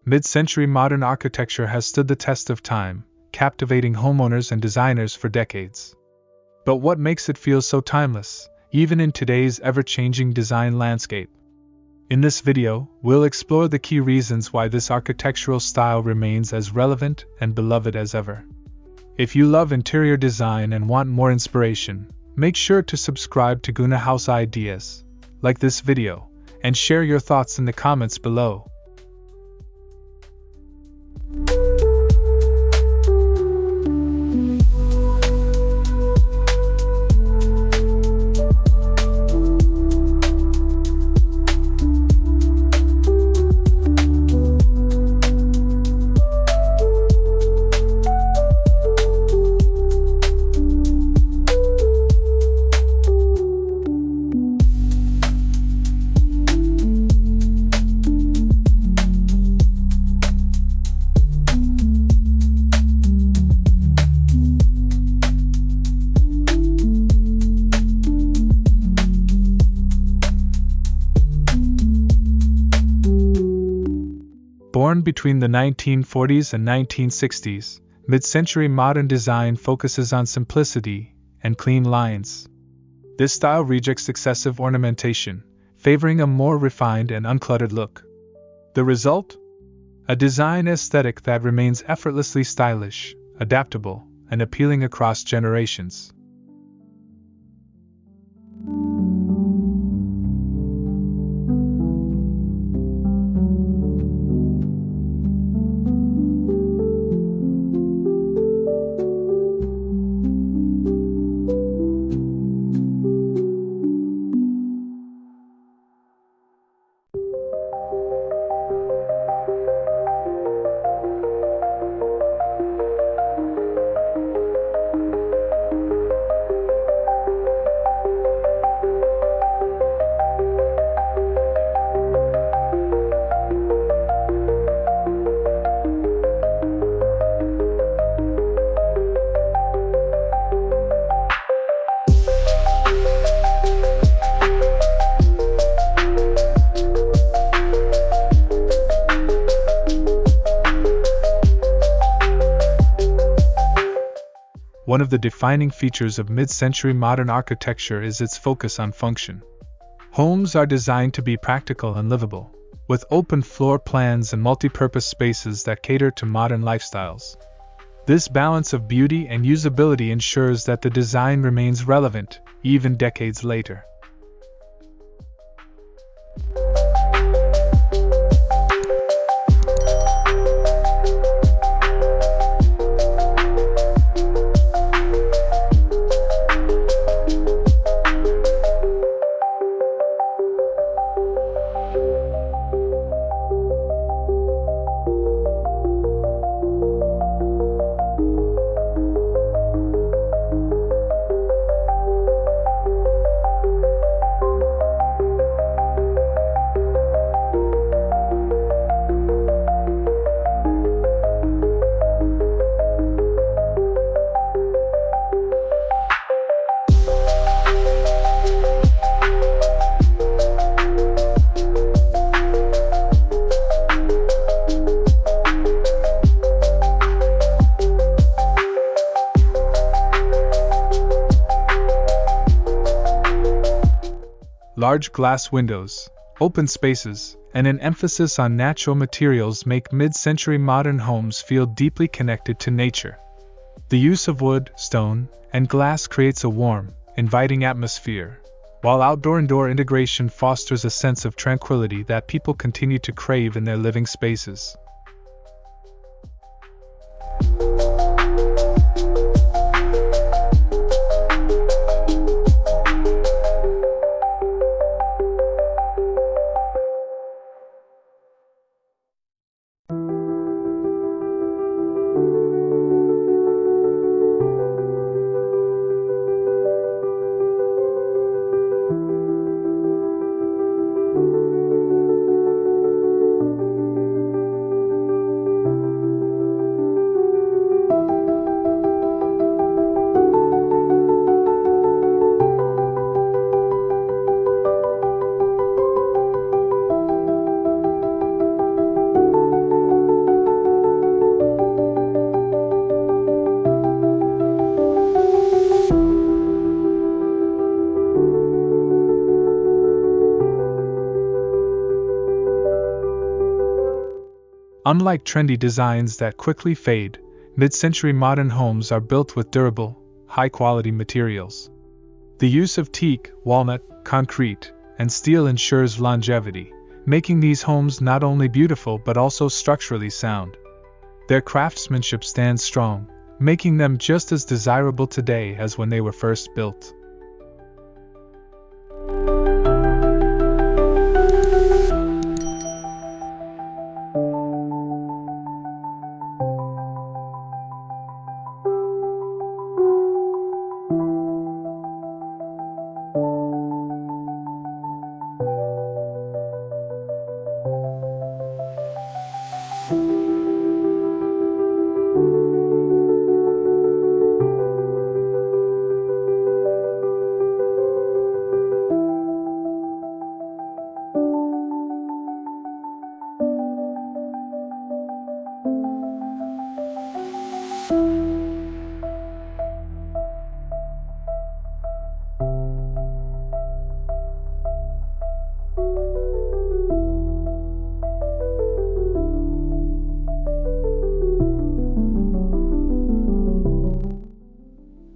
Mid-century modern architecture has stood the test of time, captivating homeowners and designers for decades. But what makes it feel so timeless, even in today's ever-changing design landscape? In this video, we'll explore the key reasons why this architectural style remains as relevant and beloved as ever. If you love interior design and want more inspiration, make sure to subscribe to Guna House Ideas, like this video, and share your thoughts in the comments below. Born between the 1940s and 1960s, mid-century modern design focuses on simplicity and clean lines. This style rejects excessive ornamentation, favoring a more refined and uncluttered look. The result? A design aesthetic that remains effortlessly stylish, adaptable, and appealing across generations. One of the defining features of mid-century modern architecture is its focus on function. Homes are designed to be practical and livable, with open floor plans and multi-purpose spaces that cater to modern lifestyles. This balance of beauty and usability ensures that the design remains relevant, even decades later. Large glass windows, open spaces, and an emphasis on natural materials make mid-century modern homes feel deeply connected to nature. The use of wood, stone, and glass creates a warm, inviting atmosphere, while outdoor-indoor integration fosters a sense of tranquility that people continue to crave in their living spaces. Unlike trendy designs that quickly fade, mid-century modern homes are built with durable, high-quality materials. The use of teak, walnut, concrete, and steel ensures longevity, making these homes not only beautiful but also structurally sound. Their craftsmanship stands strong, making them just as desirable today as when they were first built.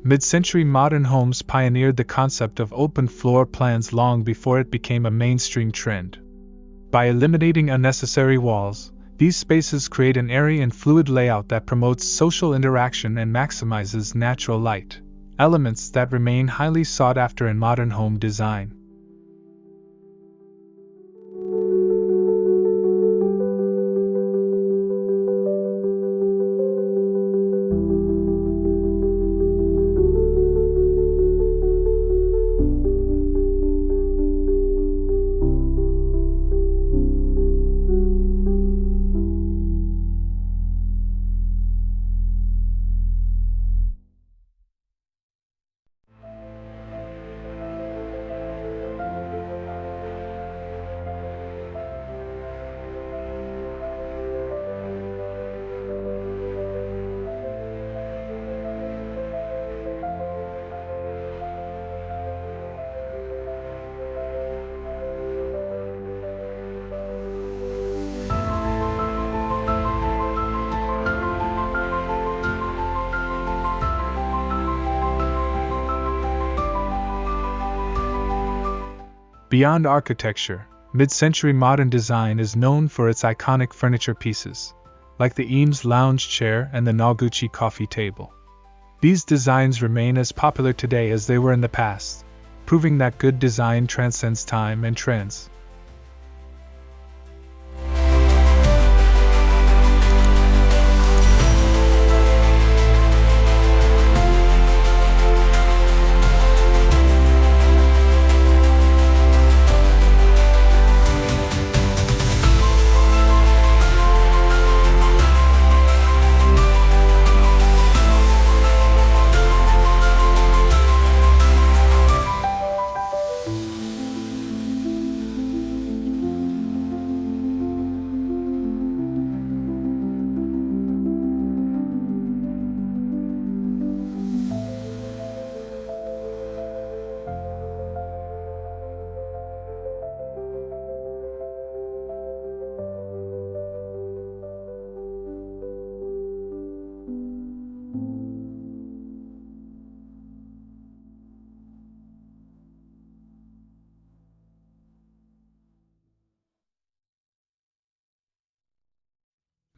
Mid-century modern homes pioneered the concept of open floor plans long before it became a mainstream trend. By eliminating unnecessary walls, these spaces create an airy and fluid layout that promotes social interaction and maximizes natural light, elements that remain highly sought after in modern home design. Beyond architecture, mid-century modern design is known for its iconic furniture pieces, like the Eames lounge chair and the Noguchi coffee table. These designs remain as popular today as they were in the past, proving that good design transcends time and trends.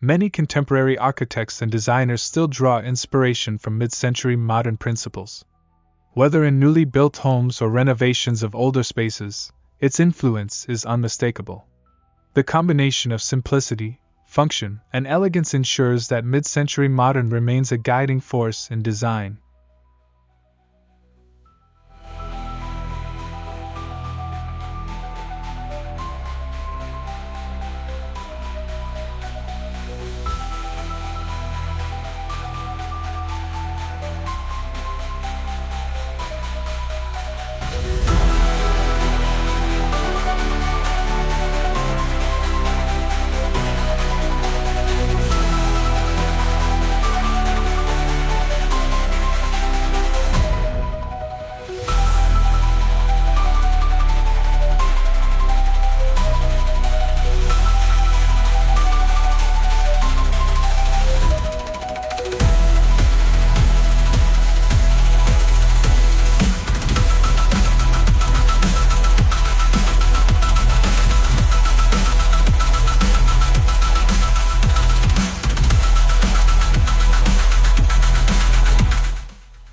Many contemporary architects and designers still draw inspiration from mid-century modern principles. Whether in newly built homes or renovations of older spaces, its influence is unmistakable. The combination of simplicity, function, and elegance ensures that mid-century modern remains a guiding force in design.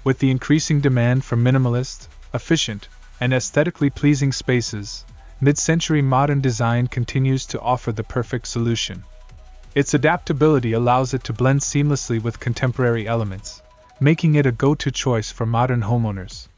With the increasing demand for minimalist, efficient, and aesthetically pleasing spaces, mid-century modern design continues to offer the perfect solution. Its adaptability allows it to blend seamlessly with contemporary elements, making it a go-to choice for modern homeowners.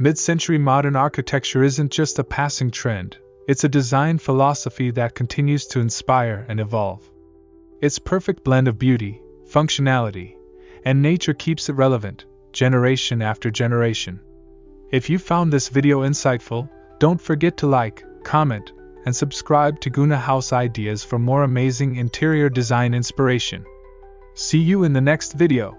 Mid-century modern architecture isn't just a passing trend, it's a design philosophy that continues to inspire and evolve. Its perfect blend of beauty, functionality, and nature keeps it relevant, generation after generation. If you found this video insightful, don't forget to like, comment, and subscribe to Guna House Ideas for more amazing interior design inspiration. See you in the next video.